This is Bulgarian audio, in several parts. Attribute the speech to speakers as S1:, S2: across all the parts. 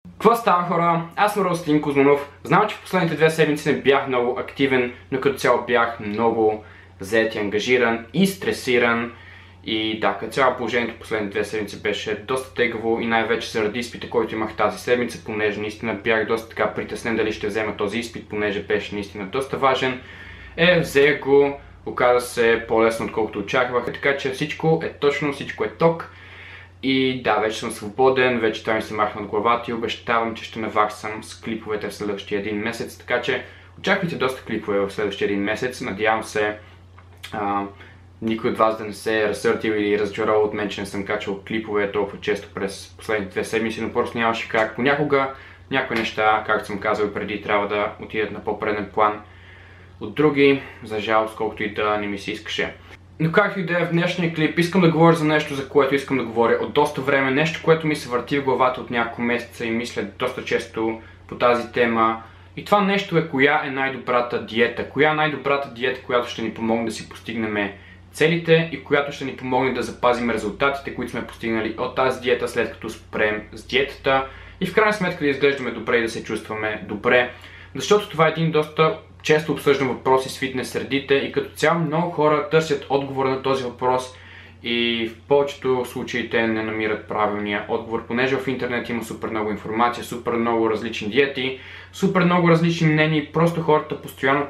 S1: Какво става, хора? Аз съм Ростин Кузманов. Знам, че в последните 2 седмици не бях много активен, но като цяло бях много зает и ангажиран и стресиран. И да, като цяло положението в последните 2 седмици беше доста тегаво и най-вече заради изпита, който имах тази седмица, понеже наистина бях доста така притеснен дали ще взема този изпит, понеже беше наистина доста важен. Взех го, оказа се по-лесно отколкото очаквах, така че всичко е точно, всичко е ток. И да, вече съм свободен, вече той ми се махна от главата и обещавам, че ще наваксам с клиповете в следващия един месец, така че очаквайте доста клипове в следващия един месец. Надявам се никой от вас да не се е разсърдил или разочаровал от мен, че не съм качвал клипове толкова често през последните 2 седмици, но просто нямаше как. Понякога някои неща, както съм казал преди, трябва да отидат на по-преден план от други, за жалост, колкото и да не ми се искаше. Но както и да е, в днешния клип искам да говоря за нещо, за което искам да говоря от доста време, нещо, което ми се върти в главата от няколко месеца и мисля доста често по тази тема. И това нещо е коя е най-добрата диета. Коя е най-добрата диета, която ще ни помогне да си постигнем целите и която ще ни помогне да запазим резултатите, които сме постигнали от тази диета, след като спрем с диетата и в крайна сметка да изглеждаме добре и да се чувстваме добре. Защото това е един доста често обсъждам въпроси с фитнес средите и като цяло много хора търсят отговор на този въпрос и в повечето случаи те не намират правилния отговор, понеже в интернет има супер много информация, супер много различни диети, супер много различни мнения и просто хората постоянно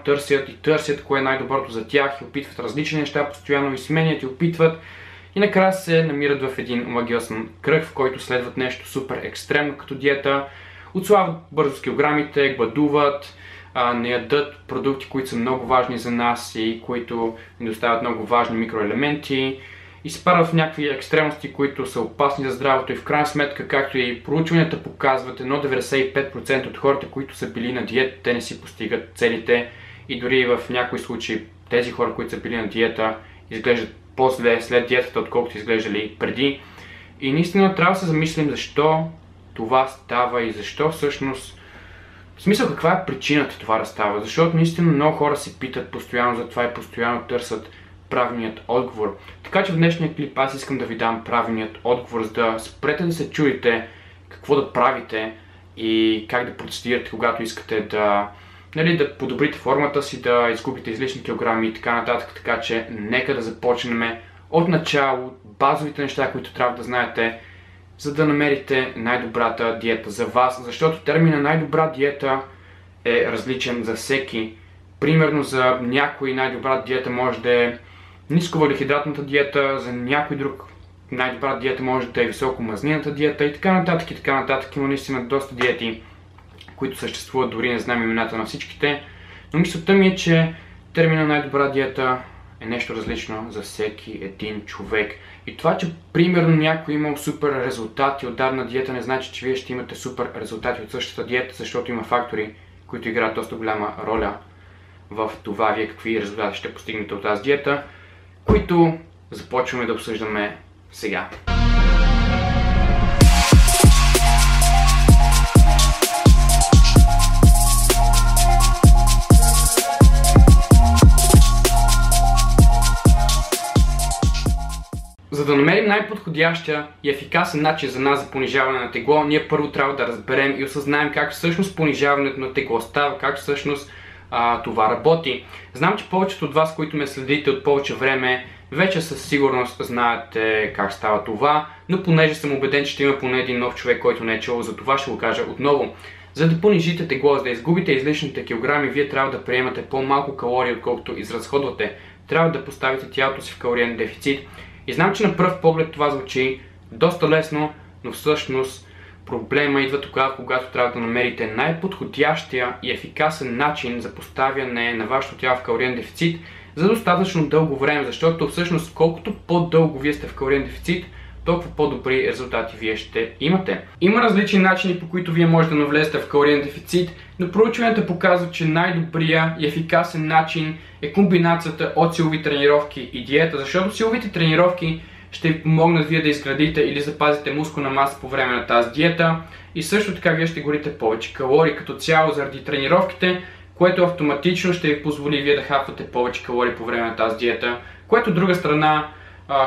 S1: търсят кое е най-доброто за тях и опитват различни неща, постоянно и сменят и опитват и накрая се намират в един омагьосан кръг, в който следват нещо супер екстремно като диета, отслабват бързо с килограмите, гладуват, не ядат продукти, които са много важни за нас и които ни доставят много важни микроелементи и се падат в някакви екстремности, които са опасни за здравето и в крайна сметка, както и проучванията показват, 95% от хората, които са били на диета, те не си постигат целите и дори в някои случаи тези хора, които са били на диета, изглеждат по-зле след диетата, отколкото изглеждали преди. И наистина трябва да се замислим защо това става и защо всъщност в смисъл, каква е причината това да става? Защото наистина много хора се питат постоянно за това и постоянно търсят правилният отговор. Така че в днешния клип аз искам да ви дам правилният отговор, за да спрете да се чудите какво да правите и как да процедирате, когато искате да подобрите формата си, да изгубите излишни килограми и така нататък. Така че нека да започнем от начало, базовите неща, които трябва да знаете, за да намерите най-добрата диета за вас, защото термина най-добра диета е различен за всеки. Примерно за някой най-добра диета може да е нисковъглехидратната диета, за някой друг най-добра диета може да е високомазнината диета и така нататък и така нататък. Има наистина доста диети, които съществуват, дори не знам имената на всичките, но мисълта ми е, че термина най-добра диета е нещо различно за всеки един човек. И това, че примерно някой имал супер резултати от дадена диета, не значи, че вие ще имате супер резултати от същата диета, защото има фактори, които играят доста голяма роля в това вие какви резултати ще постигнете от тази диета, които започваме да обсъждаме сега. За да намерим най-подходящия и ефикасен начин за нас за понижаване на тегло, ние първо трябва да разберем и осъзнаем как всъщност понижаването на тегло става, как всъщност това работи. Знам, че повечето от вас, които ме следите от повече време, вече със сигурност знаете как става това, но понеже съм убеден, че ще има поне един нов човек, който не е чул, за това ще го кажа отново. За да понижите тегло, за да изгубите излишните килограми, вие трябва да приемате по-малко калории, отколкото изразходвате. Трябва да поставите тялото си в калориен дефицит. И знам, че на пръв поглед това звучи доста лесно, но всъщност проблема идва тогава, когато трябва да намерите най-подходящия и ефикасен начин за поставяне на вашето тяло в калориен дефицит за достатъчно дълго време, защото всъщност колкото по-дълго вие сте в калориен дефицит, толкова по-добри резултати вие ще имате. Има различни начини, по които вие можете да навлезете в калориен дефицит, но проучванията показват, че най-добрия и ефикасен начин е комбинацията от силови тренировки и диета, защото силовите тренировки ще ви помогнат вие да изградите или запазите мускулна маса по време на тази диета и също така вие ще горите повече калории като цяло заради тренировките, което автоматично ще ви позволи вие да хапвате повече калории по време на тази диета, което от друга страна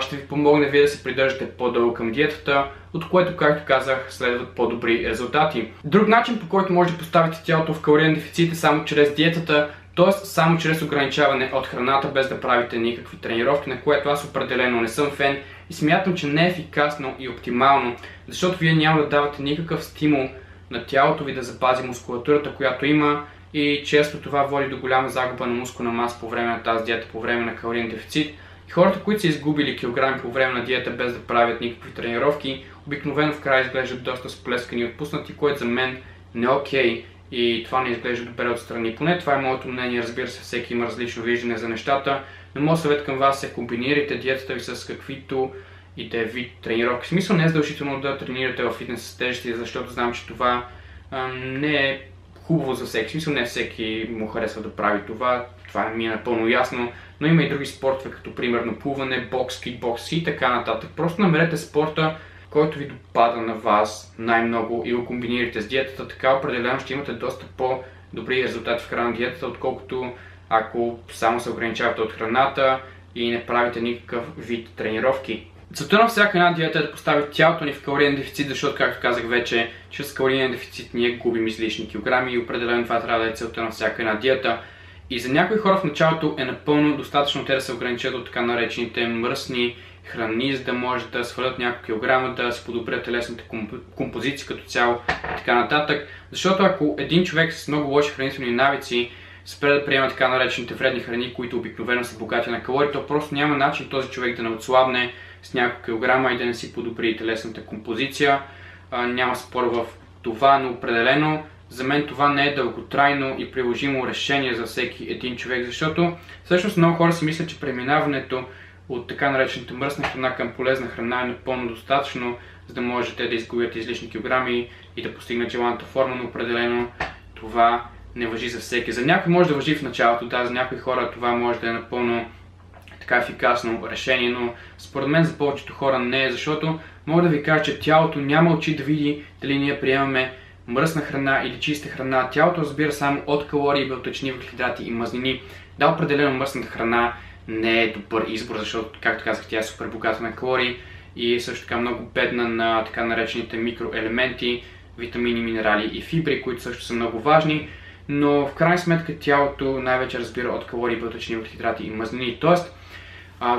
S1: ще ви помогне вие да се придържате по-дълго към диетата, от което, както казах, следват по-добри резултати. Друг начин, по който може да поставите тялото в калориен дефицит е само чрез диетата, т.е. само чрез ограничаване от храната, без да правите никакви тренировки, на което аз определено не съм фен и смятам, че не е ефикасно и оптимално, защото вие няма да давате никакъв стимул на тялото ви да запази мускулатурата, която има, и често това води до голяма загуба на мускулна маса по време на тази диета, по време на калориен дефицит. И хората, които са изгубили килограми по време на диета без да правят никакви тренировки, обикновено в края изглеждат доста сплескани и отпуснати, което за мен не е окей. И това не изглежда добре отстрани. Поне това е моето мнение, разбира се, всеки има различно виждане за нещата, но моят съвет към вас е: комбинирайте диетата ви с каквито и да е вид тренировки. В смисъл, не е задължително да тренирате в фитнес с тежести, защото знам, че това не е хубаво за всеки. В смисъл, не всеки му харесва да прави това. Това ми е напълно ясно, но има и други спортове, като примерно плуване, бокс, кикбокс и така нататък. Просто намерете спорта, който ви допада на вас най-много и го комбинирате с диетата, така определено ще имате доста по-добри резултати в края на диетата, отколкото ако само се ограничавате от храната и не правите никакъв вид тренировки. Целта на всяка една диета е да постави тялото ни в калориен дефицит, защото, както казах вече, чрез калориен дефицит ние губим излишни килограми и определено това трябва да е целта на всяка една диета. И за някои хора в началото е напълно достатъчно те да се ограничат от така наречените мръсни храни, за да може да свалят няколко килограма, да се подобрят телесната композиция като цяло и така нататък. Защото ако един човек с много лоши хранителни навици спре да приема така наречените вредни храни, които обикновено са богати на калории, то просто няма начин този човек да не отслабне с няколко килограма и да не си подобри телесната композиция. Няма спор в това, но определено за мен това не е дълготрайно и приложимо решение за всеки един човек, защото всъщност много хора си мислят, че преминаването от така наречената мръсна храна към полезна храна е напълно достатъчно, за да можете да изгубят излишни килограми и да постигнат желаната форма, но определено това не важи за всеки. За някой може да важи в началото, да, за някои хора това може да е напълно така ефикасно решение, но според мен за повечето хора не е, защото мога да ви кажа, че тялото няма очи да види дали ние приемаме мръсна храна или чиста храна. Тялото разбира само от калории, белтъчини, въглехидрати и мазнини. Да, определено мръсната храна не е добър избор, защото, както казах, тя е супер богата на калории и също така много бедна на така наречените микроелементи, витамини, минерали и фибри, които също са много важни, но в крайна сметка тялото най-вече разбира от калории, белтъчини, въглехидрати и мазнини. Тоест,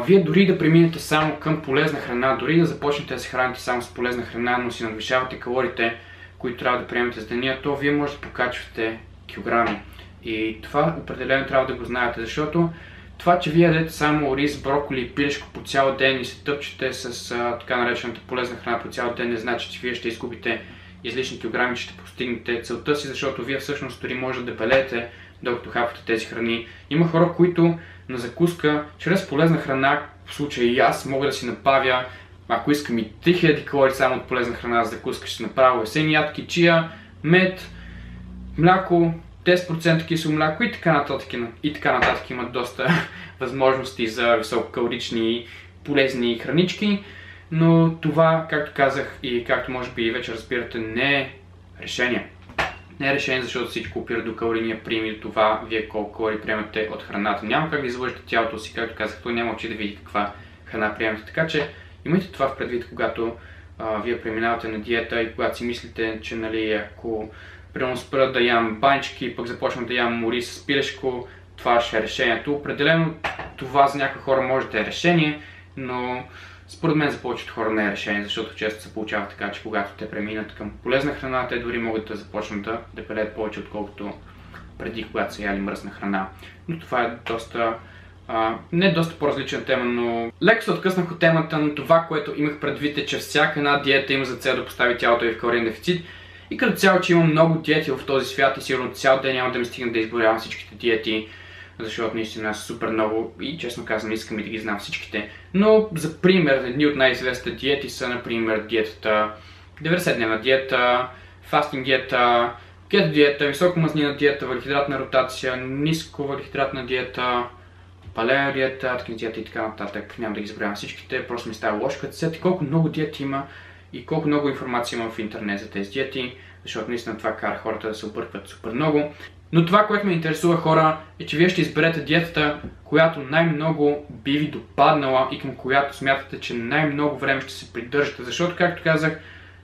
S1: вие дори да преминете само към полезна храна, дори да започнете да се храните само с полезна храна, но си надвишавате калориите, които трябва да приемете за деня, то вие може да покачвате килограми. И това определено трябва да го знаете, защото това, че вие ядете само рис, броколи и пилешко по цял ден и се тъпчете с така наречената полезна храна по цял ден, не значи, че вие ще изгубите излишни килограми, че ще постигнете целта си, защото вие всъщност дори може да дебелеете, докато хапвате тези храни. Има хора, които на закуска, чрез полезна храна, в случая и аз, мога да си набавя, ако искам, и 3000 калории само от полезна храна за закуска, ще направя есени ядки, чия, мед, мляко, 10% кисело мляко и така нататък. И така нататък имат доста възможности за висококалорични полезни хранички, но това, както казах и както може би вече разбирате, не е решение. Не е решение, защото всичко опира до калорийния прием и до това вие колко калории приемате от храната. Няма как да излъжете тялото си, както казах, той няма очи да види каква храна приемате. Така че имайте това в предвид, когато вие преминавате на диета и когато си мислите, че нали, ако примерно спра да ям банички и пък започна да ям рис с пилешко, това ще е решението. Определено това за някои хора може да е решение, но според мен за повечето хора не е решение, защото често се получава така, че когато те преминат към полезна храна, те дори могат да започнат да дебелеят повече, отколкото преди, когато са яли мръсна храна. Но това е доста, не доста по-различна тема, но леко се откъснах от темата, но това, което имах предвид е, че всяка една диета има за цел да постави тялото ви в калориен дефицит. И като цяло, че има много диети в този свят и сигурно цял ден няма да ми стигна да изборявам всичките диети, защото наистина са супер много и честно казвам искам и да ги знам всичките. Но за пример, едни от най-известните диети са например диетата 90-дневна диета, фастинг диета, кето диета, високомазнина диета, въглехидратна ротация, ниско въглехидратна диета, палео диета, аткинс диета и така нататък. Няма да ги изборявам всичките, просто ми става лошо като сети колко много диети има и колко много информация има в интернет за тези диети, защото наистина това кара хората да се объркват супер много. Но това, което ме интересува, хора, е, че вие ще изберете диетата, която най-много би ви допаднала и към която смятате, че най-много време ще се придържате. Защото, както казах,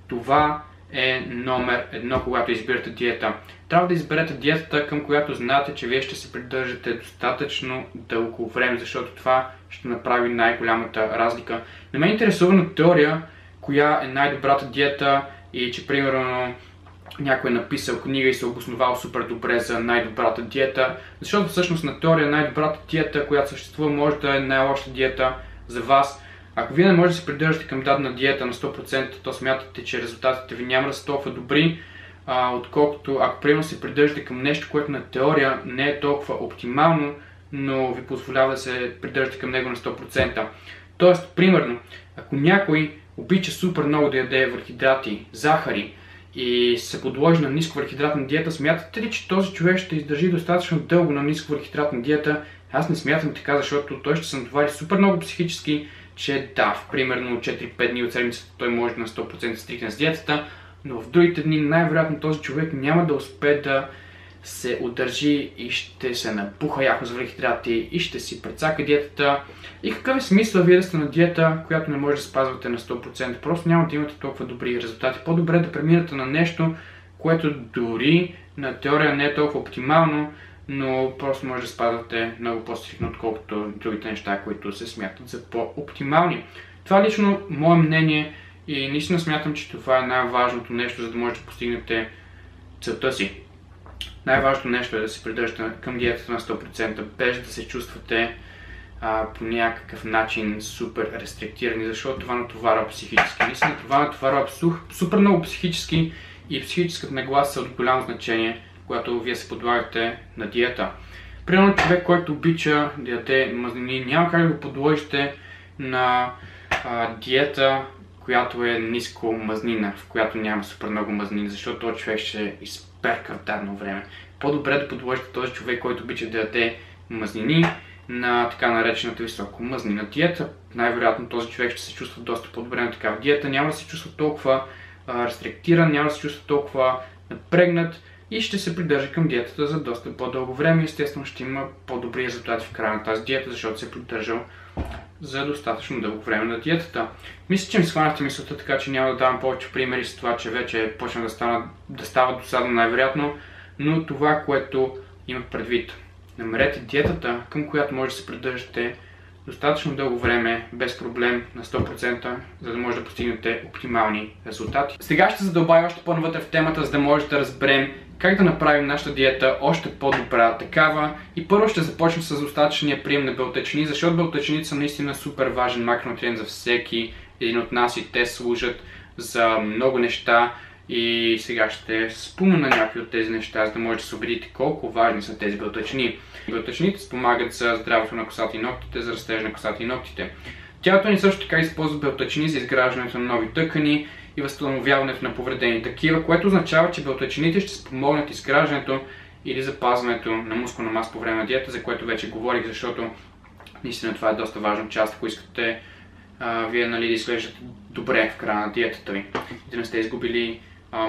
S1: това е номер едно, когато избирате диета. Трябва да изберете диетата, към която знаете, че вие ще се придържате достатъчно дълго време, защото това ще направи най-голямата разлика. Не ме интересува на теория, коя е най-добрата диета и че, примерно, някой е написал книга и се обосновал супер добре за най-добрата диета, защото всъщност на теория най-добрата диета, която съществува, може да е най-лоша диета за вас. Ако вие не можете да се придържате към дадена диета на 100%, то смятате, че резултатите ви няма да са толкова добри, отколкото ако примерно се придържате към нещо, което на теория не е толкова оптимално, но ви позволява да се придържате към него на 100%. Тоест, примерно, ако някой обича супер много да яде въглехидрати, захари и се подложи на нисковъглехидратна диета, смятате ли, че този човек ще издържи достатъчно дълго на нисковъглехидратна диета? Аз не смятам така, защото той ще се натовари супер много психически, че да, в примерно 4-5 дни от седмицата той може на 100% стрикне с диетата, но в другите дни най-вероятно този човек няма да успее да се удържи и ще се напуха яко с въглехидрати и ще си прецака диетата. И какъв е смисъл вие да сте на диета, която не може да спазвате на 100%? Просто няма да имате толкова добри резултати. По-добре да преминете на нещо, което дори на теория не е толкова оптимално, но просто може да спазвате много по-стрикно, отколкото другите неща, които се смятат за по-оптимални. Това е лично мое мнение и наистина смятам, че това е най-важното нещо, за да можете да постигнете целта си. Най-важното нещо е да се придържате към диетата на 100%, без да се чувствате по някакъв начин супер рестриктирани, защото това натоварва психически. Наистина това натоварва супер много психически и психическата нагласа са от голямо значение, когато вие се подлагате на диета. Примерно човек, който обича да яде мазнини, няма как да го подложите на диета, която е ниско мазнина, в която няма супер много мазнини, защото този човек ще изперка в дадено време. По-добре да подложите този човек, който обича да яде мазнини, на така наречената високо мазнина диета. Най-вероятно този човек ще се чувства доста по-добре на такава диета, няма да се чувства толкова рестриктиран, няма да се чувства толкова напрегнат и ще се придържа към диетата за доста по-дълго време. Естествено ще има по-добри резултати в края на тази диета, защото се е придържал за достатъчно дълго време на диетата. Мисля, че ми схванахте мисълта, така че няма да давам повече примери с това, че вече почна да става досадно най-вероятно, но това, което имах предвид. Намерете диетата, към която може да се придържате достатъчно дълго време, без проблем, на 100%, за да може да постигнете оптимални резултати. Сега ще задълбая още по-навътре в темата, за да може да разберем как да направим нашата диета още по-добра такава. И първо ще започнем с достатъчния прием на белтъчини, защото белтъчините са наистина супер важен макронутриент за всеки един от нас и те служат за много неща. И сега ще спомена някои от тези неща, за да може да се убедите колко важни са тези белтъчини. Белтъчините спомагат за здравето на косата и ногтите, за растежа на косата и ногтите. Тялото ни също така използва белтъчини за изграждането на нови тъкани и възстановяването на повредени такива, което означава, че белтъчините ще спомогнат изграждането или запазването на мускулна маса по време на диета, за което вече говорих, защото наистина това е доста важна част, ако искате вие да изглеждате добре в края на диетата ви и да не сте изгубили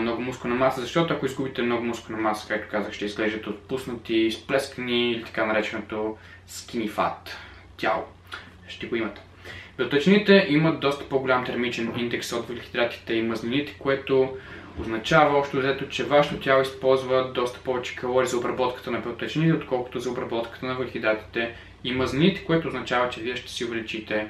S1: много мускулна маса, защото ако изгубите много мускулна маса, както казах, ще изглеждате отпуснати, сплескани или така нареченото skinny fat тяло. Ще го имате. Белтъчините имат доста по-голям термичен индекс от въглехидратите и мазнините, което означава общо взето, че вашето тяло използва доста повече калории за обработката на белтъчините, отколкото за обработката на въглехидратите и мазнините, което означава, че вие ще си увеличите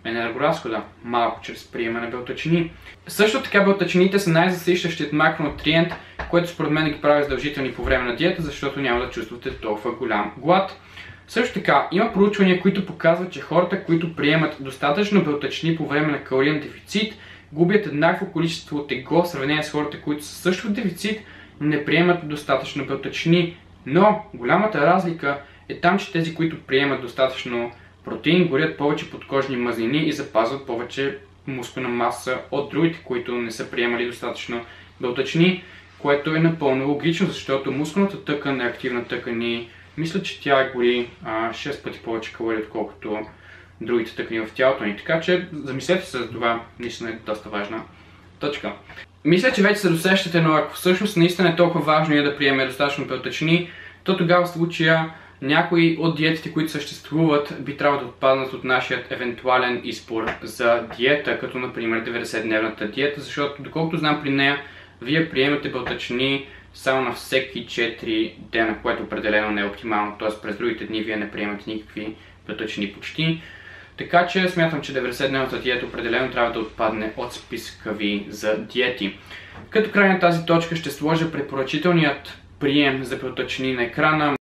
S1: енергоразхода малко чрез приема на белтъчини. Също така белтъчините са най-засищащият макронутриент, което според мен ги прави задължителни по време на диета, защото няма да чувствате толкова голям глад. Също така има проучвания, които показват, че хората, които приемат достатъчно белтъчини по време на калориен дефицит, губят еднакво количество тегло в сравнение с хората, които са също в дефицит, но не приемат достатъчно белтъчини. Но голямата разлика е там, че тези, които приемат достатъчно протеин, горят повече подкожни мазнини и запазват повече мускулна маса от другите, които не са приемали достатъчно белтъчини, което е напълно логично, защото мускулната тъкан е активна тъкан и мисля, че тя гори 6 пъти повече калории, отколкото другите тъкани в тялото ни. Така че замислете се за това, наистина е доста важна точка. Мисля, че вече се досещате, но ако всъщност наистина е толкова важно да приеме достатъчно белтъчини, то тогава в случая някои от диетите, които съществуват, би трябвало да отпаднат от нашия евентуален избор за диета, като например 90-дневната диета, защото доколкото знам при нея, вие приемате белтъчини само на всеки 4 дена, което определено не е оптимално, т.е. през другите дни вие не приемате никакви белтъчини почти. Така че смятам, че 90-дневната диета определено трябва да отпадне от списъка ви за диети. Като край на тази точка ще сложа препоръчителният прием за белтъчини на екрана.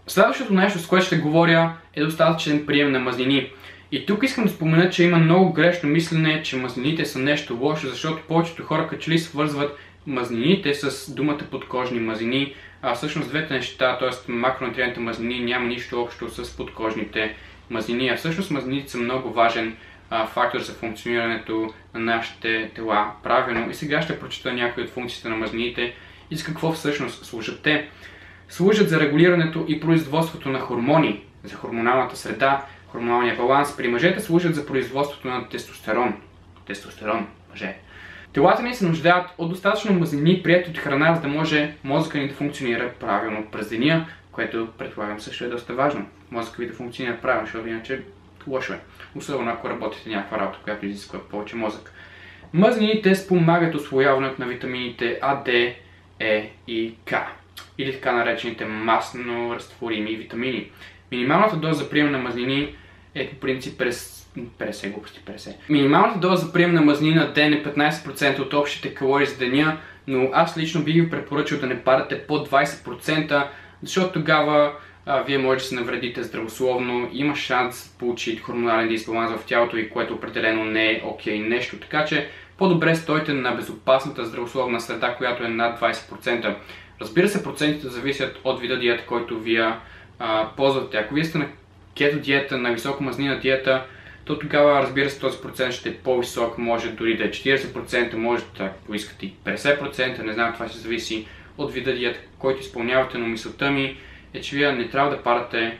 S1: Следващото нещо, с което ще говоря, е достатъчен прием на мазнини. И тук искам да спомена, че има много грешно мислене, че мазнините са нещо лошо, защото повечето хора като че ли свързват мазнините с думата подкожни мазнини, а всъщност двете неща, т.е. макронутриентните мазнини, няма нищо общо с подкожните мазнини, а всъщност мазнините са много важен фактор за функционирането на нашите тела правилно. И сега ще прочета някои от функциите на мазнините и с какво всъщност служат те. Служат за регулирането и производството на хормони, за хормоналната среда, хормоналния баланс. При мъжете служат за производството на тестостерон. Тестостерон, мъже. Телата ни се нуждаят от достатъчно мазнини, приети от храна, за да може мозъка ни да функционира правилно през деня, което предполагам също е доста важно. Мозъка ви да функционира правилно, защото иначе лошо е. Особено ако работите някаква работа, която изисква повече мозък. Мазнините спомагат усвояването на витамините А, Д, Е и К, или така наречените масно разтворими витамини. Минималната доза за прием на мазнини е по принцип 50. Минималната доза за прием на мазнини на ден е 15% от общите калории за деня, но аз лично бих ви препоръчал да не падате под 20%, защото тогава вие може да се навредите здравословно, има шанс да получите хормонален дисбаланс в тялото ви, което определено не е окей нещо. Така че по-добре стойте на безопасната здравословна среда, която е над 20%. Разбира се, процентите зависят от вида диета, който вие ползвате. Ако вие сте на кето диета, на високомазнина диета, то тогава, разбира се, този процент ще е по-висок, може дори да е 40%, може да поискате и 50%, не знам, това ще зависи от вида диета, който изпълнявате, но мисълта ми е, че вие не трябва да падате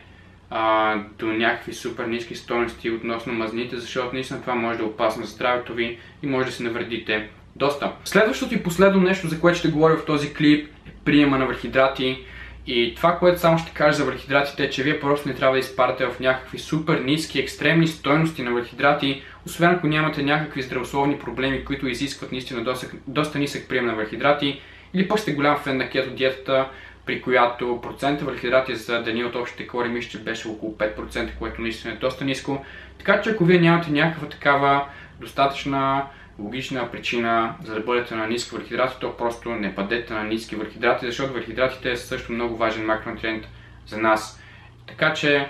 S1: до някакви супер ниски стойности относно мазнините, защото наистина това може да е опасно за здравето ви и може да се навредите доста. Следващото и последно нещо, за което ще говоря в този клип, е приема на въглехидрати. И това, което само ще кажа за въглехидратите, е, че вие просто не трябва да изпадате в някакви супер ниски, екстремни стойности на въглехидрати, освен ако нямате някакви здравословни проблеми, които изискват наистина доста нисък прием на въглехидрати, или пък сте голям фен на кето диетата, при която процента въглехидрати за деня от общите калории мисля, че беше около 5%, което наистина е доста ниско. Така че ако вие нямате някаква такава достатъчна логична причина за да бъдете на ниски въглехидрати, то просто не бъдете на ниски въглехидрати, защото въглехидратите са също много важен макронутриент за нас. Така че,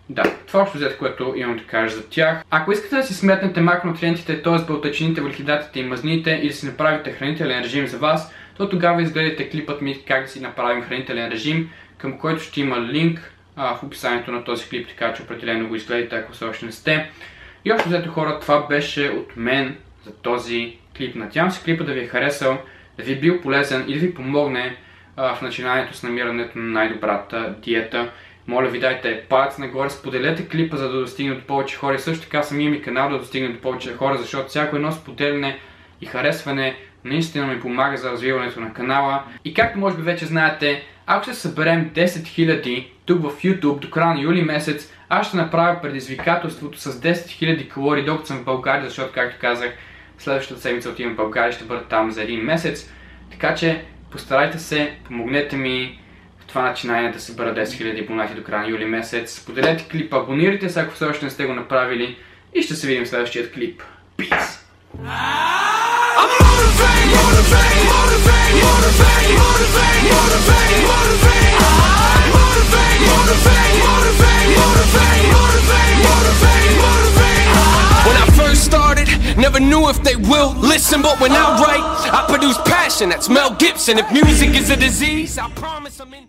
S1: да, това общо взето, което имам да кажа за тях. Ако искате да си сметнете макронутриентите, т.е. белтъчините, въглехидратите и мазнините и да си направите хранителен режим за вас, то тогава изгледайте клипът ми как да си направим хранителен режим, към който ще има линк в описанието на този клип, така че определено го изгледайте, ако все още не сте. И общо взето, хора, това беше от мен за този клип. Надявам се клипа да ви е харесал, да ви е бил полезен и да ви помогне в начинанието с намирането на най-добрата диета. Моля ви, дайте палец нагоре, споделете клипа, за да достигне до повече хора и също така самия ми канал да достигне до повече хора, защото всяко едно споделяне и харесване наистина ми помага за развиването на канала. И както може би вече знаете, ако ще съберем 10 000 тук в YouTube до края на юли месец, аз ще направя предизвикателството с 10 000 калории, докато съм в България, защото, както казах, следващата седмица отивам в България, ще бъда там за един месец. Така че постарайте се, помогнете ми в това начинание да събера 10 000 абонати до края на юли месец. Споделете клипа, абонирайте се, ако все още не сте го направили и ще се видим в следващия клип. Peace! When I first started, never knew if they will listen, but when I write, I produce passion. That's Mel Gibson. If music is a disease, I promise I'm in